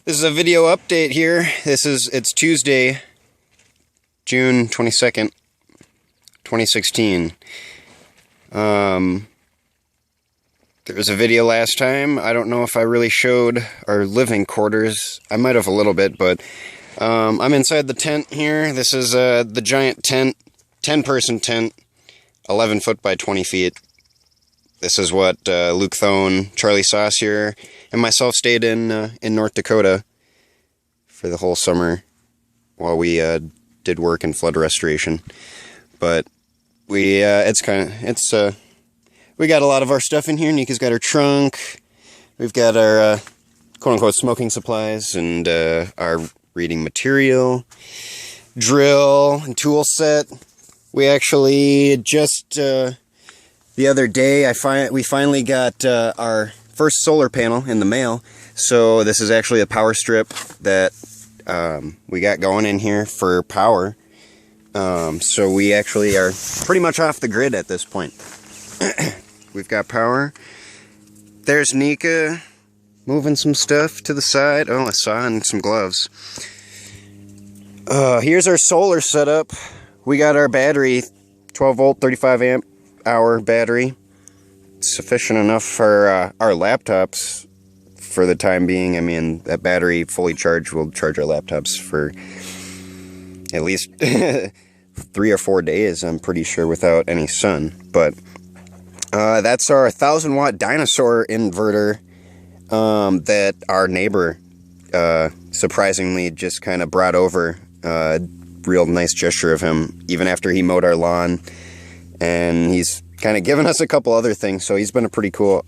This is a video update here. It's Tuesday, June 22nd, 2016. There was a video last time. I don't know if I really showed our living quarters. I might have a little bit, but I'm inside the tent here. This is the giant tent, 10-person tent, 11 foot by 20 feet. This is what Luke Thone, Charlie Saucier, and myself stayed in North Dakota for the whole summer while we did work in flood restoration. But we we got a lot of our stuff in here. Nika's got her trunk. We've got our quote-unquote smoking supplies and our reading material, drill, and tool set. We actually just the other day we finally got our first solar panel in the mail. So this is actually a power strip that we got going in here for power. So we actually are pretty much off the grid at this point. We've got power. There's Nika moving some stuff to the side. Oh, a saw and some gloves. Here's our solar setup. We got our battery, 12 volt, 35 amp hour battery. Sufficient enough for our laptops for the time being. I mean, that battery fully charged will charge our laptops for at least 3 or 4 days, I'm pretty sure, without any sun. But that's our 1,000-watt dinosaur inverter that our neighbor surprisingly just kind of brought over. Real nice gesture of him, even after he mowed our lawn. And he's kind of given us a couple other things, so he's been a pretty cool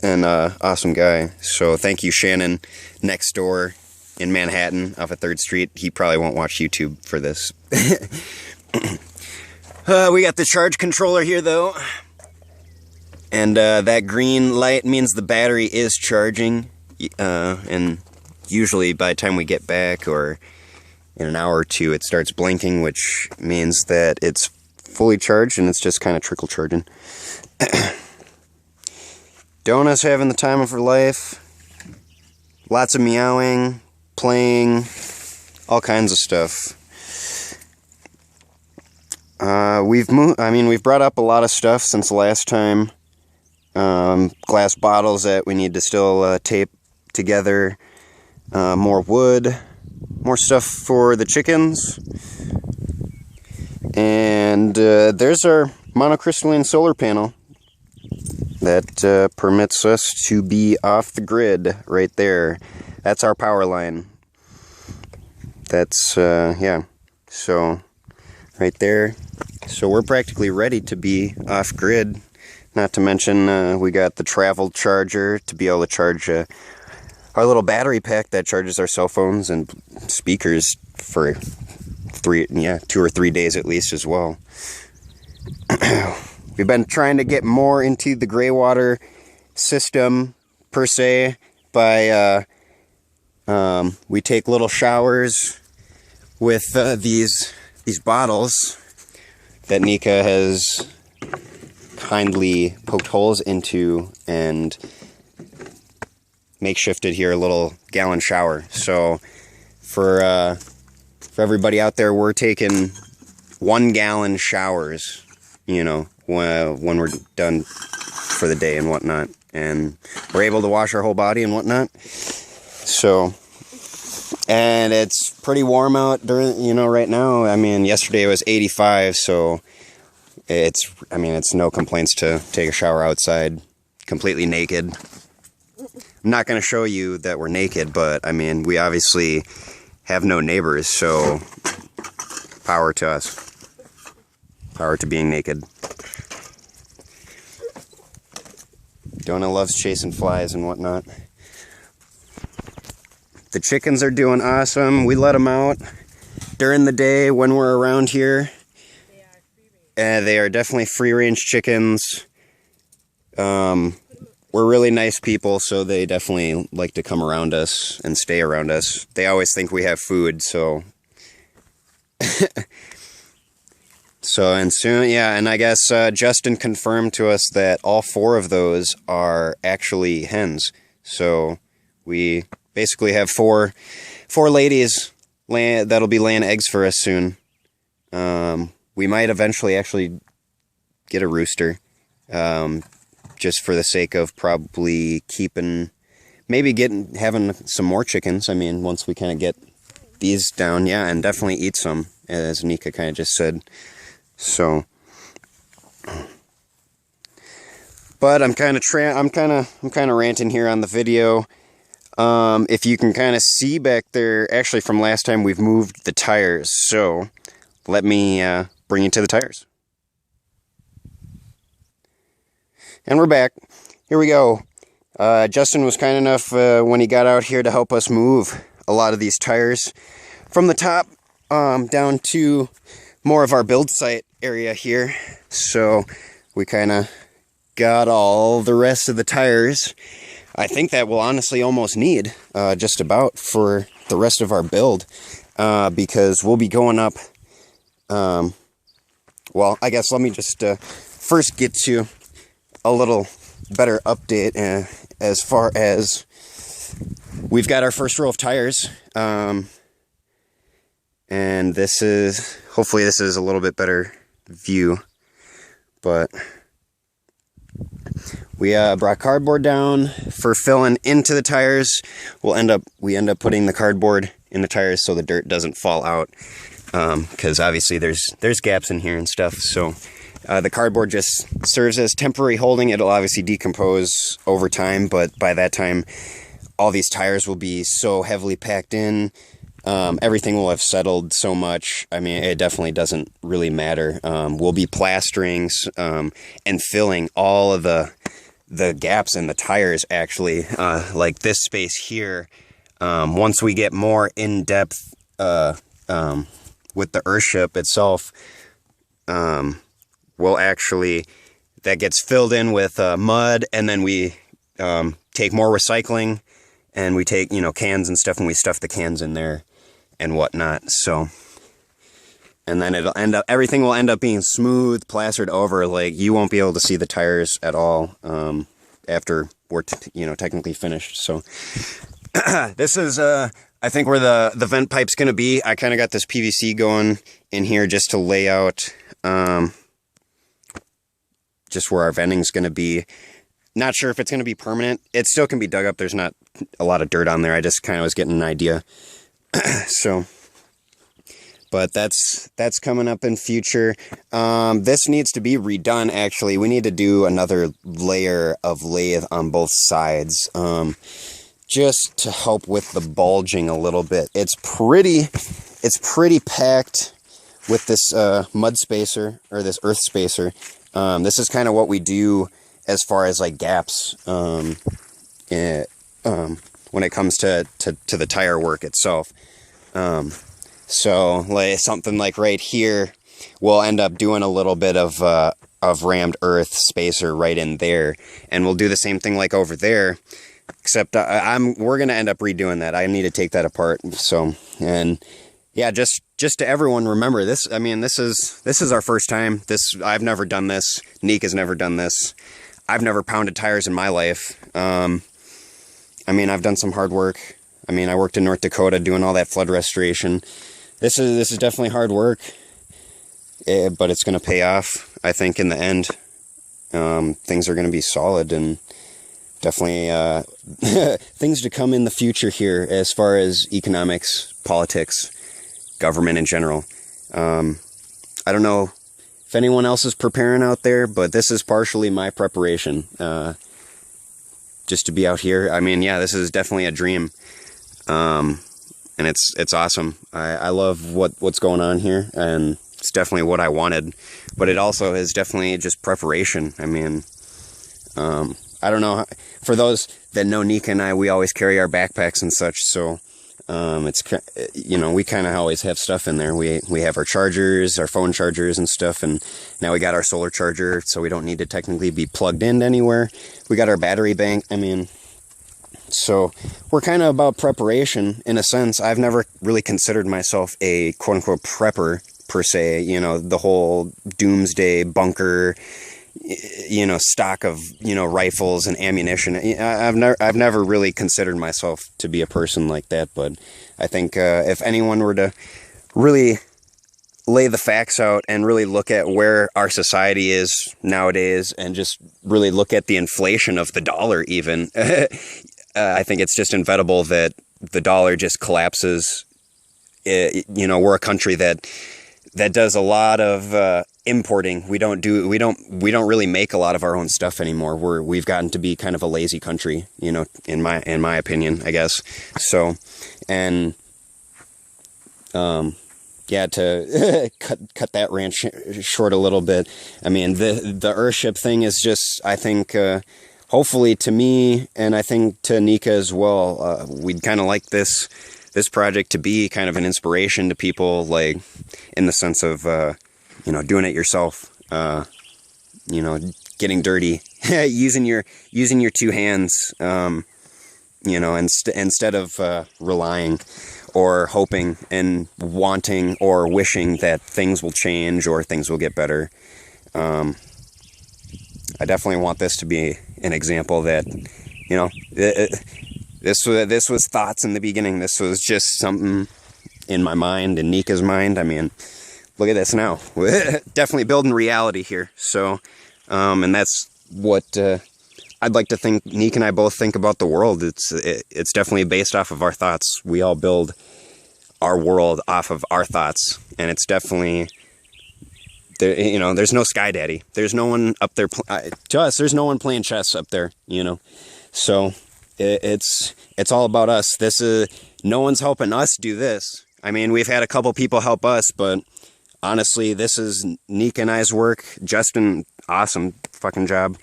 and awesome guy. So thank you, Shannon, next door in Manhattan off of 3rd Street. He probably won't watch YouTube for this. We got the charge controller here, though. And that green light means the battery is charging. And usually by the time we get back, or in an hour or two, it starts blinking, which means that it's fully charged, and it's just kind of trickle charging. Donna's having the time of her life. Lots of meowing, playing, all kinds of stuff. We've brought up a lot of stuff since the last time. Glass bottles that we need to still tape together. More wood. More stuff for the chickens. And there's our monocrystalline solar panel that permits us to be off the grid right there. That's our power line. That's, yeah, so right there. So we're practically ready to be off grid. Not to mention we got the travel charger to be able to charge our little battery pack that charges our cell phones and speakers for 2 or 3 days at least as well. We've been trying to get more into the gray water system per se by we take little showers with these bottles that Nika has kindly poked holes into and makeshifted here a little gallon shower. So for everybody out there, we're taking 1 gallon showers, you know, when we're done for the day and whatnot, and we're able to wash our whole body and whatnot. So, and it's pretty warm out right now. I mean, yesterday it was 85, so it's no complaints to take a shower outside completely naked. I'm not going to show you that we're naked, but I mean, we obviously have no neighbors, so power to us. Power to being naked. Donna loves chasing flies and whatnot. The chickens are doing awesome. We let them out during the day when we're around here. They are definitely free-range chickens. We're really nice people, so they definitely like to come around us and stay around us. They always think we have food, so... and soon, yeah, and I guess Justin confirmed to us that all 4 of those are actually hens. So we basically have four ladies that'll be laying eggs for us soon. We might eventually actually get a rooster, just for the sake of probably having some more chickens. I mean, once we kind of get these down, yeah, and definitely eat some, as Nika kind of just said. So, but I'm kind of ranting here on the video. If you can kind of see back there, actually from last time we've moved the tires, so let me bring you to the tires. And we're back. Here we go. Justin was kind enough when he got out here to help us move a lot of these tires from the top down to more of our build site area here. So we kind of got all the rest of the tires. I think that we'll honestly almost need just about for the rest of our build, because we'll be going up. Well, I guess let me just first get to a little better update as far as we've got our first row of tires, and hopefully this is a little bit better view, but we brought cardboard down for filling into the tires. We end up putting the cardboard in the tires so the dirt doesn't fall out, because obviously there's gaps in here and stuff. So the cardboard just serves as temporary holding. It'll obviously decompose over time, but by that time all these tires will be so heavily packed in. Everything will have settled so much. I mean, it definitely doesn't really matter. We'll be plastering and filling all of the gaps in the tires, actually, like this space here. Once we get more in depth with the Earthship itself, we'll actually, that gets filled in with mud, and then we take more recycling, and we take, cans and stuff, and we stuff the cans in there and whatnot. So, and then everything will end up being smooth, plastered over. Like, you won't be able to see the tires at all after we're technically finished. So this is I think where the vent pipe's gonna be. I kind of got this PVC going in here just to lay out just where our venting's gonna be. Not sure if it's gonna be permanent. It still can be dug up. There's not a lot of dirt on there. I just kind of was getting an idea. So, but that's coming up in future. This needs to be redone, actually. We need to do another layer of lathe on both sides, just to help with the bulging a little bit. It's pretty packed with this mud spacer, or this earth spacer. This is kind of what we do as far as like gaps when it comes to the tire work itself. So like something like right here, we'll end up doing a little bit of rammed earth spacer right in there, and we'll do the same thing like over there, except we're gonna end up redoing that. I need to take that apart. So, and yeah, just to everyone, remember this. I mean, this is our first time. I've never done this. Neek has never done this. I've never pounded tires in my life. I mean, I've done some hard work. I mean, I worked in North Dakota doing all that flood restoration. This is definitely hard work, but it's going to pay off, I think, in the end. Things are going to be solid, and definitely things to come in the future here as far as economics, politics, government in general. I don't know if anyone else is preparing out there, but this is partially my preparation, just to be out here. I mean, yeah, this is definitely a dream. And it's awesome. I love what's going on here, and it's definitely what I wanted, but it also is definitely just preparation. I mean, I don't know, for those that know Nika and I, we always carry our backpacks and such, so it's, we kind of always have stuff in there. We have our chargers, our phone chargers and stuff, and now we got our solar charger, so we don't need to technically be plugged in anywhere. We got our battery bank. I mean, so we're kind of about preparation in a sense. I've never really considered myself a quote-unquote prepper per se, the whole doomsday bunker, stock of, rifles and ammunition. I've never really considered myself to be a person like that, but I think if anyone were to really lay the facts out and really look at where our society is nowadays and just really look at the inflation of the dollar even, I think it's just inevitable that the dollar just collapses. We're a country that does a lot of importing. We don't really make a lot of our own stuff anymore. We've gotten to be kind of a lazy country, in my opinion, I guess. So, and to cut that rant short a little bit. I mean, the Earthship thing is just, I think, hopefully to me, and I think to Nika as well, we'd kind of like this project to be kind of an inspiration to people, like in the sense of, doing it yourself, getting dirty, using your two hands, instead of relying or hoping and wanting or wishing that things will change or things will get better. I definitely want this to be an example that, this was thoughts in the beginning. This was just something in my mind, in Nika's mind. I mean, look at this now. Definitely building reality here. So, and that's what I'd like to think Nika and I both think about the world. It's definitely based off of our thoughts. We all build our world off of our thoughts, and it's definitely, there's no Sky Daddy. There's no one up there to us. There's no one playing chess up there. So it's all about us. No one's helping us do this. I mean, we've had a couple people help us, but honestly, this is Nika and I's work. Justin, awesome fucking job.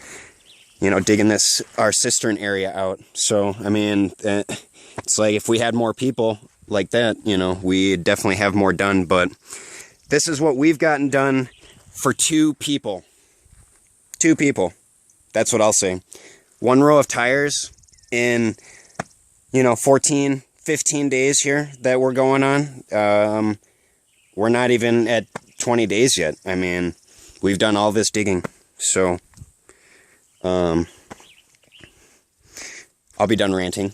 Digging our cistern area out. So, I mean, it's like if we had more people like that, we'd definitely have more done. But this is what we've gotten done for 2 people. 2 people. That's what I'll say. 1 row of tires in, 14, 15 days here that we're going on. We're not even at 20 days yet. I mean, we've done all this digging. So, I'll be done ranting.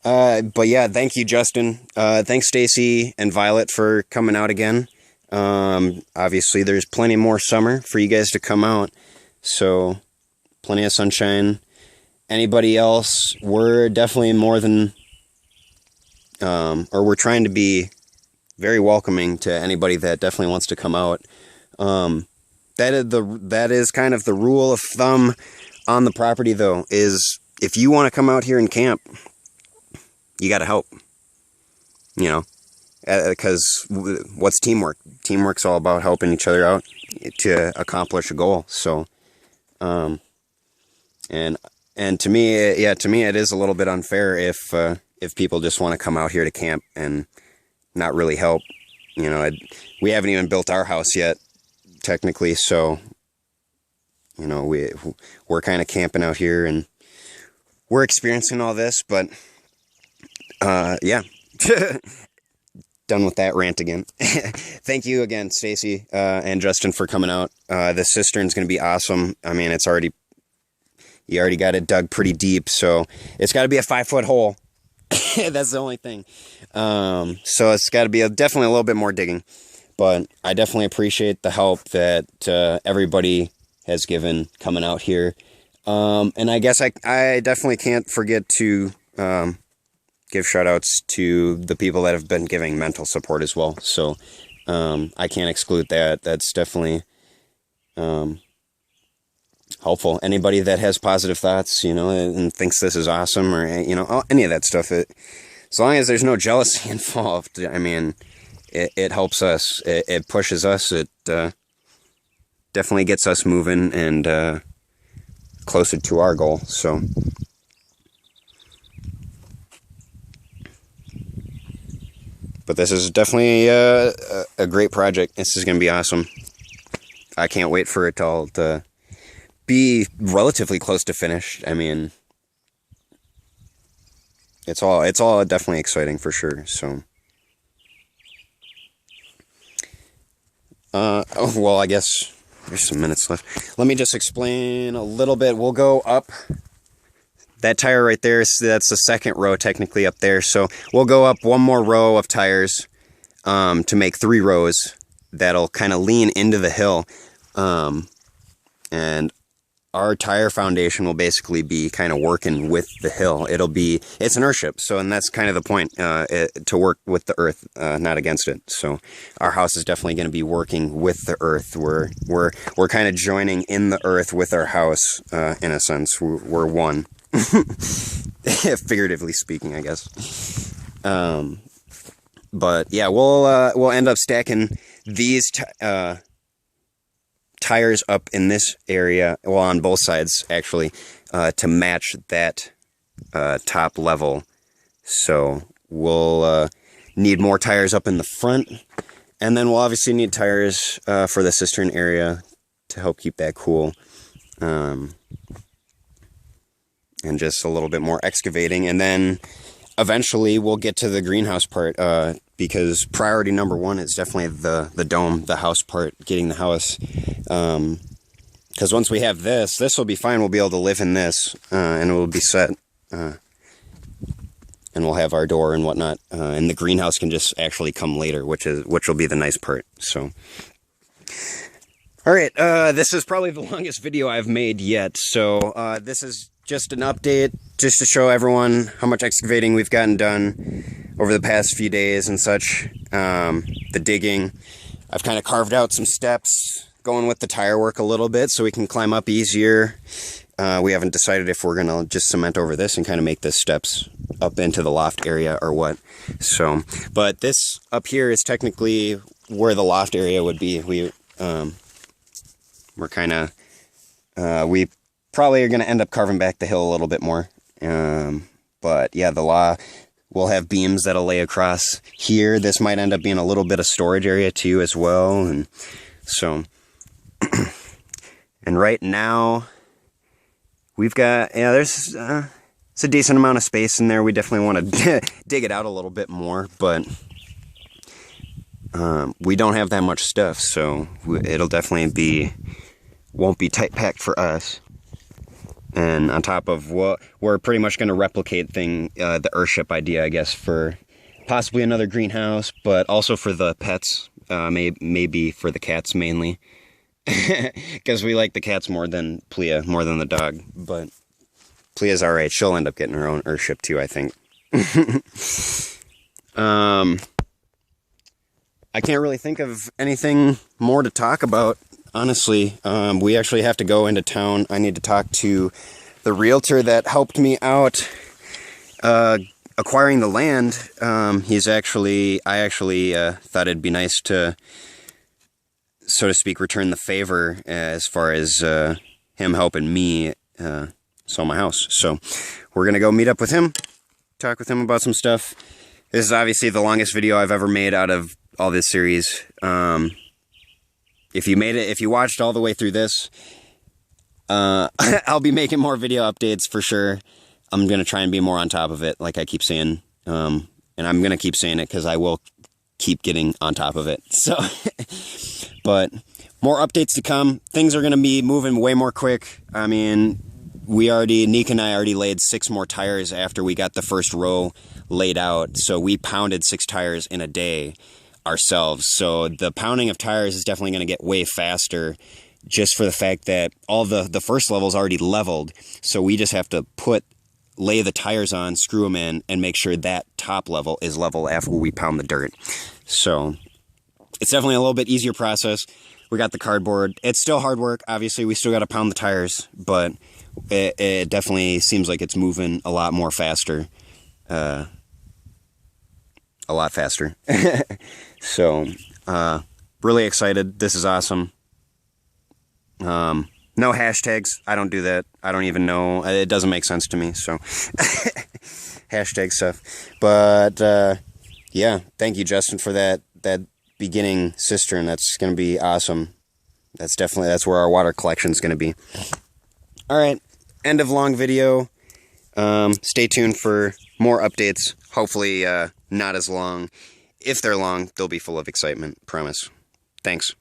But yeah, thank you, Justin. Thanks, Stacy and Violet, for coming out again. Obviously, there's plenty more summer for you guys to come out. So, plenty of sunshine. Anybody else, we're definitely more than, or we're trying to be very welcoming to anybody that definitely wants to come out. That is kind of the rule of thumb on the property, though, is if you want to come out here and camp, you got to help, because what's teamwork? Teamwork's all about helping each other out to accomplish a goal. So, and to me, it is a little bit unfair if people just want to come out here to camp and not really help. We haven't even built our house yet, technically, so we're kind of camping out here and we're experiencing all this, but yeah. Done with that rant again. Thank you again, Stacy and Justin, for coming out. The cistern's going to be awesome. I mean, you already got it dug pretty deep, so it's got to be a 5-foot hole. That's the only thing. So it's got to be definitely a little bit more digging. But I definitely appreciate the help that everybody has given coming out here. And I guess I definitely can't forget to give shout outs to the people that have been giving mental support as well. So I can't exclude that. That's definitely helpful. Anybody that has positive thoughts, and thinks this is awesome, or, any of that stuff, as long as there's no jealousy involved, I mean, it helps us. It pushes us. It definitely gets us moving and closer to our goal. So, but this is definitely a great project. This is going to be awesome. I can't wait for it all to be relatively close to finished. I mean, it's all definitely exciting for sure. So, well, I guess There's some minutes left. Let me just explain a little bit. We'll go up. That tire right there, that's the second row technically up there. So we'll go up one more row of tires to make 3 rows that'll kind of lean into the hill. And our tire foundation will basically be kind of working with the hill. It's an earthship, so, and that's kind of the point, to work with the earth, not against it. So our house is definitely going to be working with the earth. We're kind of joining in the earth with our house, in a sense. We're one, figuratively speaking, I guess. But yeah, we'll end up stacking these tires up in this area, well, on both sides actually, to match that top level. So we'll need more tires up in the front, and then we'll obviously need tires for the cistern area to help keep that cool, and just a little bit more excavating, and then eventually we'll get to the greenhouse part, because priority number 1 is definitely the dome, the house part, getting the house. Because once we have this will be fine. We'll be able to live in this, and it will be set. And we'll have our door and whatnot. And the greenhouse can just actually come later, which will be the nice part. So, all right, this is probably the longest video I've made yet. So this is just an update, just to show everyone how much excavating we've gotten done over the past few days and such. The digging, I've kind of carved out some steps, going with the tire work a little bit so we can climb up easier. We haven't decided if we're gonna just cement over this and kind of make the steps up into the loft area or what. So, but this up here is technically where the loft area would be. We're kind of, we probably are going to end up carving back the hill a little bit more. But yeah, we'll have beams that'll lay across here. This might end up being a little bit of storage area too as well. And so, and right now we've got, yeah, there's it's a decent amount of space in there. We definitely want to dig it out a little bit more, but we don't have that much stuff, so it'll definitely won't be tight packed for us. And on top of what we're pretty much going to replicate the earthship idea, I guess, for possibly another greenhouse, but also for the pets, maybe for the cats mainly, because we like the cats more than Plea, more than the dog. But Plea's all right; she'll end up getting her own earthship too, I think. I can't really think of anything more to talk about. Honestly, we actually have to go into town. I need to talk to the realtor that helped me out acquiring the land. I actually thought it'd be nice to, so to speak, return the favor as far as him helping me sell my house. So we're going to go meet up with him, talk with him about some stuff. This is obviously the longest video I've ever made out of all this series. If you watched all the way through this, I'll be making more video updates for sure. I'm going to try and be more on top of it, like I keep saying. And I'm going to keep saying it because I will keep getting on top of it. So, but more updates to come. Things are going to be moving way more quick. I mean, Nick and I already laid 6 more tires after we got the first row laid out. So we pounded 6 tires in a day ourselves. So the pounding of tires is definitely going to get way faster, just for the fact that all the first level is already leveled. So we just have to lay the tires on, screw them in, and make sure that top level is level after we pound the dirt. So it's definitely a little bit easier process. We got the cardboard. It's still hard work. Obviously, we still got to pound the tires, but it definitely seems like it's moving a lot more faster. A lot faster. So, really excited. This is awesome. No hashtags. I don't do that. I don't even know. It doesn't make sense to me, so. Hashtag stuff. But, yeah, thank you, Justin, for that beginning cistern. That's going to be awesome. That's where our water collection is going to be. All right, end of long video. Stay tuned for more updates. Hopefully, not as long. If they're long, they'll be full of excitement. Promise. Thanks.